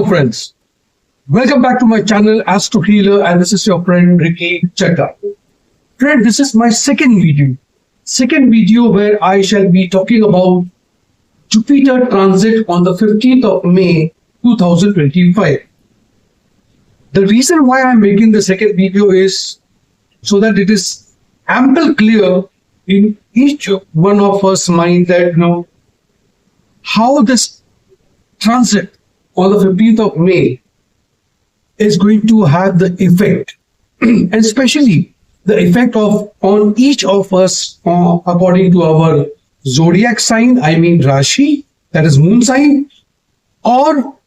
friends, welcome back to my channel Astro Healer, and this is your friend Ricky Chadda. Friend, this is my second video where I shall be talking about Jupiter transit on the 15th of May 2025. The reason why I'm making the second video is so that it is ample clear in each one of us mind that how this transit on the 15th of May is going to have the effect, and especially the effect on each of us according to our zodiac sign, I mean Rashi, that is moon sign, or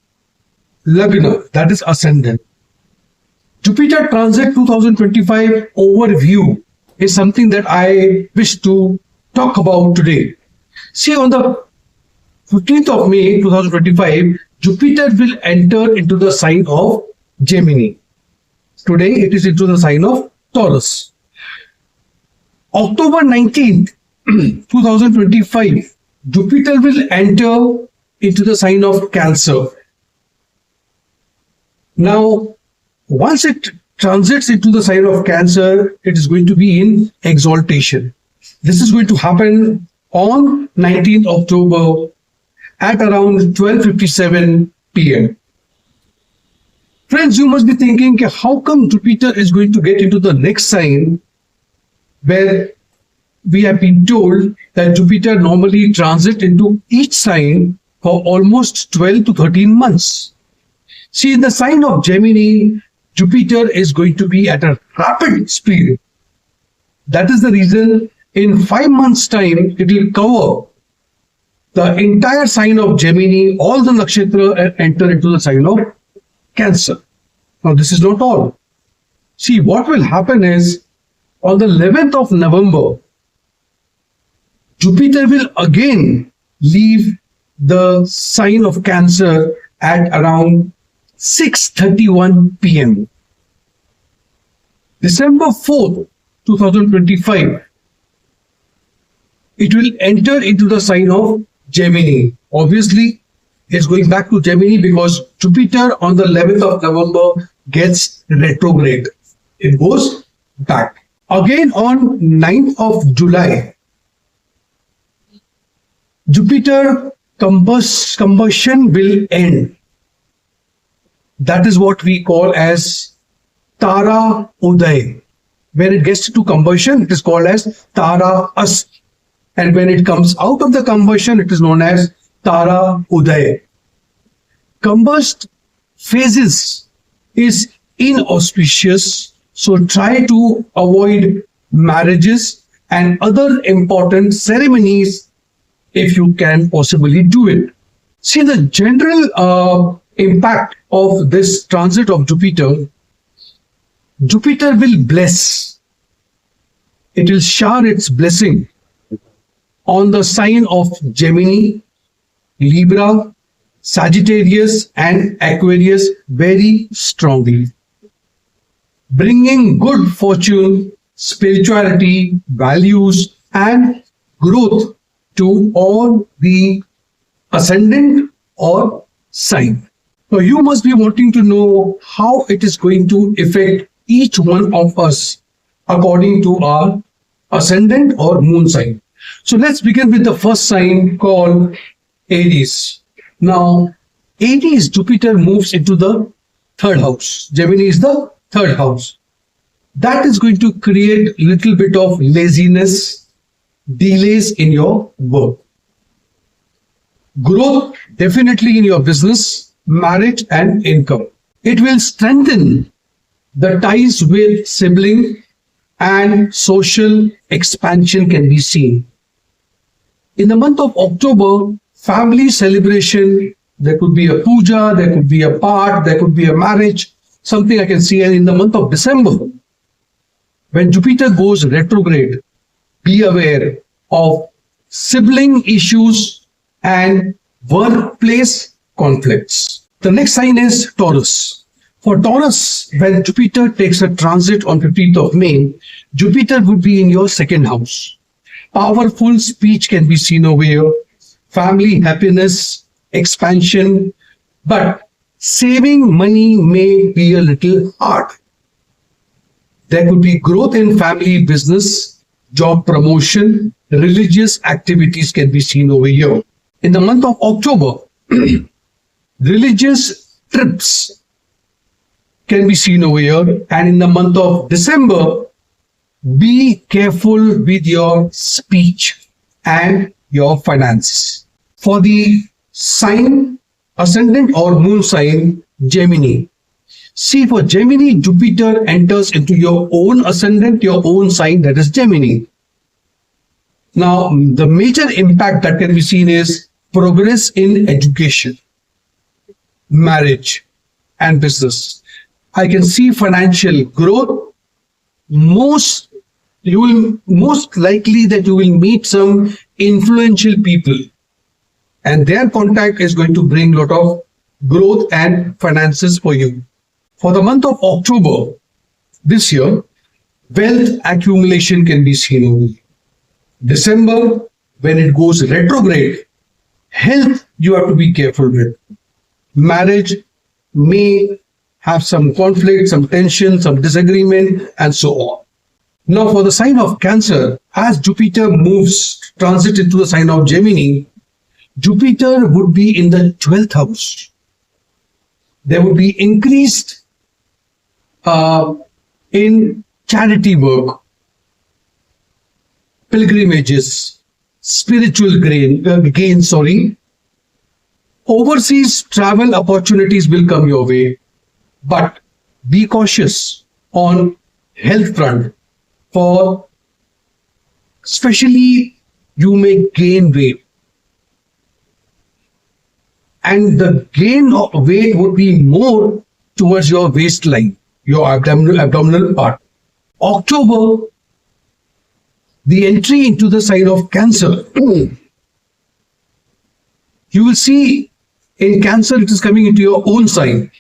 Lagna, that is ascendant. Jupiter transit 2025 overview is something that I wish to talk about today. See, on the 15th of May 2025, Jupiter will enter into the sign of Gemini. Today it is into the sign of Taurus. October 19th, 2025, Jupiter will enter into the sign of Cancer. Now, once it transits into the sign of Cancer, it is going to be in exaltation. This is going to happen on 19th October at around 12:57 p.m. Friends, you must be thinking, how come Jupiter is going to get into the next sign where we have been told that Jupiter normally transits into each sign for almost 12 to 13 months. See, in the sign of Gemini, Jupiter is going to be at a rapid speed. That is the reason in 5 months' time, it will cover the entire sign of Gemini, all the nakshatra, and enter into the sign of Cancer. Now, this is not all. See, what will happen is on the 11th of November, Jupiter will again leave the sign of Cancer at around 6:31 p.m. December 4th, 2025, it will enter into the sign of Gemini. Obviously, it's going back to Gemini because Jupiter on the 11th of November gets retrograde. It goes back. Again on 9th of July, Jupiter combustion will end. That is what we call as Tara Uday. When it gets to combustion, it is called as Tara Ast. And when it comes out of the combustion, it is known as Tara Uday. Combust phases is inauspicious, so try to avoid marriages and other important ceremonies if you can possibly do it. See, the general impact of this transit of Jupiter, Jupiter will bless. It will shower its blessing on the sign of Gemini, Libra, Sagittarius and Aquarius very strongly, bringing good fortune, spirituality, values and growth to all the ascendant or sign. So you must be wanting to know how it is going to affect each one of us according to our ascendant or moon sign. So let's begin with the first sign called Aries. Now, Aries, Jupiter moves into the third house. Gemini is the third house. That is going to create a little bit of laziness, delays in your work. Growth definitely in your business, marriage and income. It will strengthen the ties with sibling and social expansion can be seen. In the month of October, family celebration, there could be a puja, there could be a part, there could be a marriage, something I can see. And in the month of December, when Jupiter goes retrograde, be aware of sibling issues and workplace conflicts. The next sign is Taurus. For Taurus, when Jupiter takes a transit on 15th of May, Jupiter would be in your second house. Powerful speech can be seen over here, family happiness, expansion. But Saving money may be a little hard. There could be growth in family business, job promotion, religious activities can be seen over here. In the month of October, religious trips can be seen over here. And in the month of December, be careful with your speech and your finances. For the sign, ascendant or moon sign, Gemini. See, for Gemini, Jupiter enters into your own ascendant, your own sign, that is Gemini. Now, the major impact that can be seen is progress in education, marriage, and business. I can see financial growth. You will most likely that you will meet some influential people, and their contact is going to bring a lot of growth and finances for you. For the month of October this year, wealth accumulation can be seen only. December, when it goes retrograde, health you have to be careful with. Marriage may have some conflict, some tension, some disagreement, and so on. Now, for the sign of Cancer, as Jupiter moves transit into the sign of Gemini, Jupiter would be in the 12th house. There would be increased in charity work, pilgrimages, spiritual gain. Overseas travel opportunities will come your way, but be cautious on health front. For especially you may gain weight, and the gain of weight would be more towards your waistline, your abdominal part. October, the entry into the sign of Cancer. You will see in Cancer it is coming into your own sign.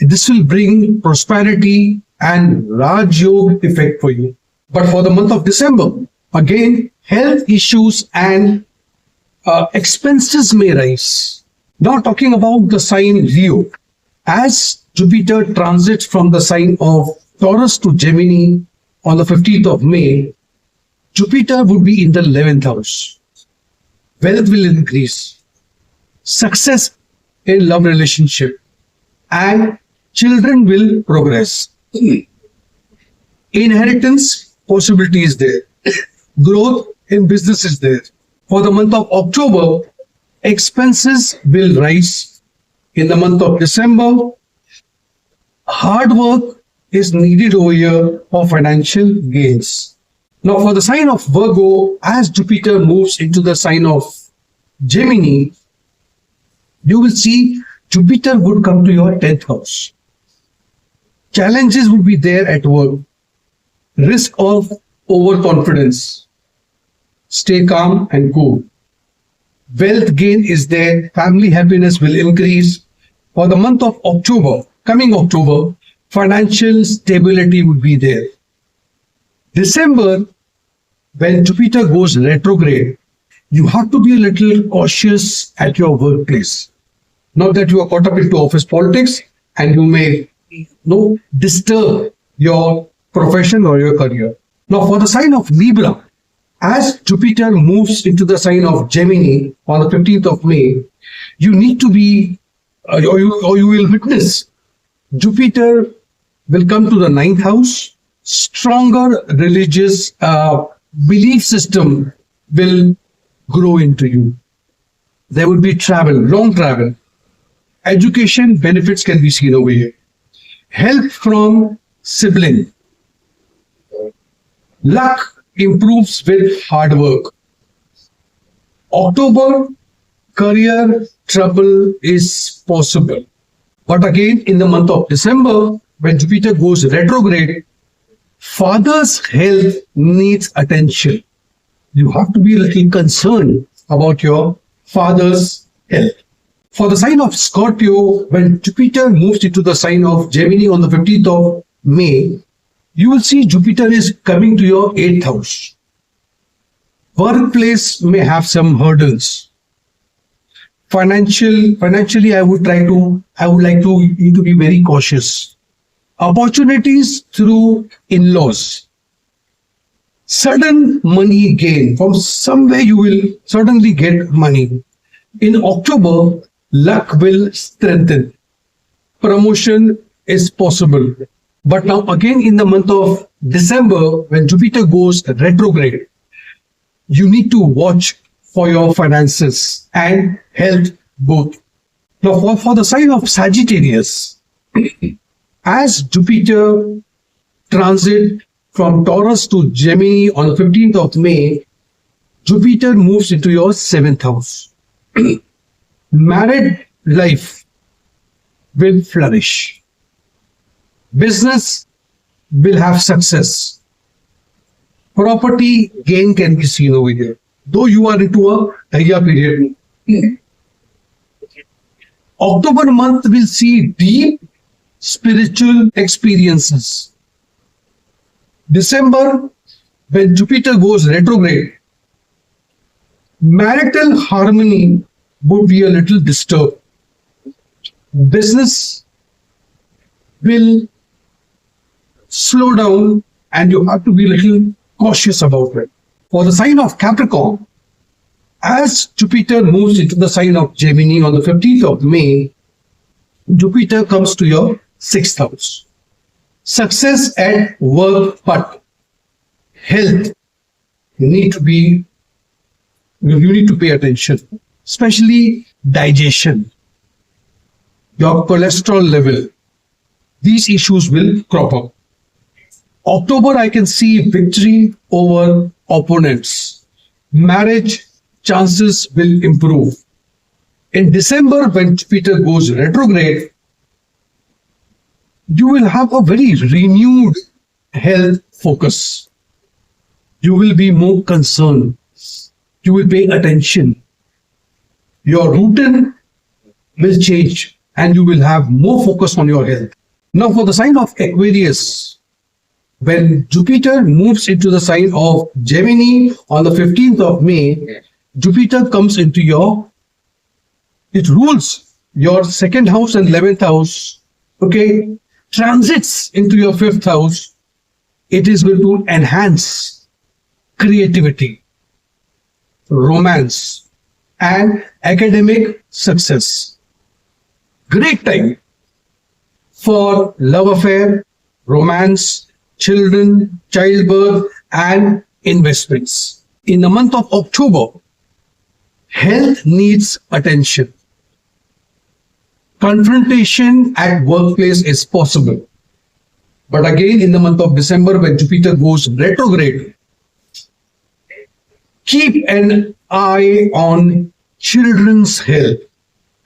This will bring prosperity and Raj Yoga effect for you. But for the month of December, again, health issues and expenses may rise. Now talking about the sign Leo. As Jupiter transits from the sign of Taurus to Gemini on the 15th of May, Jupiter would be in the 11th house. Wealth will increase. Success in love relationship and children will progress. Inheritance possibility is there. Growth in business is there. For the month of October, expenses will rise. In the month of December, hard work is needed over here for financial gains. Now for the sign of Virgo, as Jupiter moves into the sign of Gemini, you will see Jupiter would come to your 10th house. Challenges would be there at work. Risk of overconfidence. Stay calm and cool. Wealth gain is there. Family happiness will increase. For the month of October, coming October, financial stability would be there. December, when Jupiter goes retrograde, you have to be a little cautious at your workplace. Not that you are caught up into office politics and you may disturb your profession or your career. Now for the sign of Libra, as Jupiter moves into the sign of Gemini on the 15th of May, you need to be, or you will witness, Jupiter will come to the 9th house. Stronger religious belief system will grow into you. There will be travel, long travel. Education benefits can be seen over here. Help from sibling. Luck improves with hard work. October, career trouble is possible. But again, in the month of December, when Jupiter goes retrograde, father's health needs attention. You have to be a little concerned about your father's health. For the sign of Scorpio, when Jupiter moves into the sign of Gemini on the 15th of May, you will see Jupiter is coming to your 8th house. Workplace may have some hurdles. Financially, I would like to you to be very cautious. Opportunities through in-laws. Sudden money gain from somewhere, you will certainly get money. In October, luck will strengthen. Promotion is possible. But now again in the month of December, when Jupiter goes retrograde, you need to watch for your finances and health both. Now for the sign of Sagittarius, as Jupiter transit from Taurus to Gemini on the 15th of May, Jupiter moves into your 7th house. Married life will flourish. Business will have success. Property gain can be seen over here. Though you are into a Daya period. October month will see deep spiritual experiences. December, when Jupiter goes retrograde, marital harmony would be a little disturbed. Business will slow down and you have to be a little cautious about it. For the sign of Capricorn, as Jupiter moves into the sign of Gemini on the 15th of May, Jupiter comes to your 6th house. Success at work, but health, you need to pay attention, especially digestion, your cholesterol level. These issues will crop up. October, I can see victory over opponents. Marriage chances will improve. In December, when Jupiter goes retrograde, you will have a very renewed health focus. You will be more concerned. You will pay attention. Your routine will change and you will have more focus on your health. Now for the sign of Aquarius, when Jupiter moves into the sign of Gemini on the 15th of May, Jupiter comes into it rules your 2nd house and 11th house, okay, transits into your 5th house. It is going to enhance creativity, romance, and academic success. Great time for love affair, romance, children, childbirth, and investments. In the month of October, health needs attention. Confrontation at workplace is possible. But again, in the month of December, when Jupiter goes retrograde, keep an eye on children's health,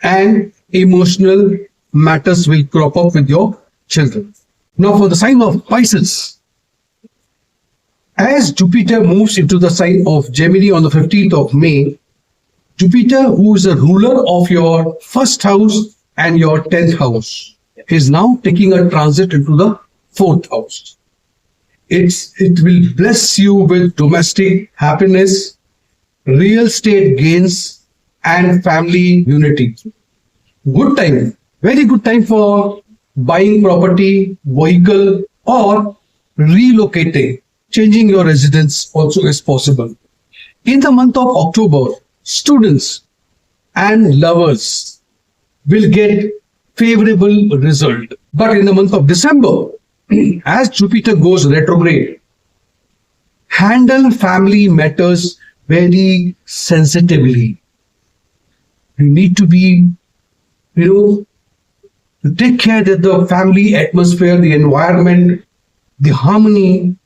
and emotional matters will crop up with your children. Now for the sign of Pisces, as Jupiter moves into the sign of Gemini on the 15th of May, Jupiter, who is a ruler of your 1st house and your 10th house, is now taking a transit into the 4th house. It will bless you with domestic happiness, real estate gains, and family unity. Good time, very good time for buying property, vehicle, or relocating. Changing your residence also is possible. In the month of October, students and lovers will get favorable result. But in the month of December, as Jupiter goes retrograde, handle family matters very sensitively. You need to be, take care that the family atmosphere, the environment, the harmony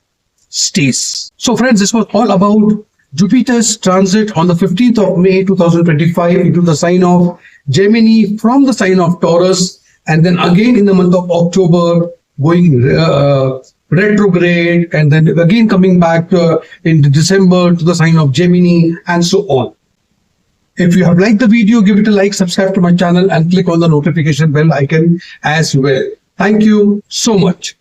stays. So friends, this was all about Jupiter's transit on the 15th of May 2025 into the sign of Gemini from the sign of Taurus, and then again in the month of October going retrograde, and then again coming back in December to the sign of Gemini, and so on. If you have liked the video, give it a like, subscribe to my channel, and click on the notification bell icon as well. Thank you so much.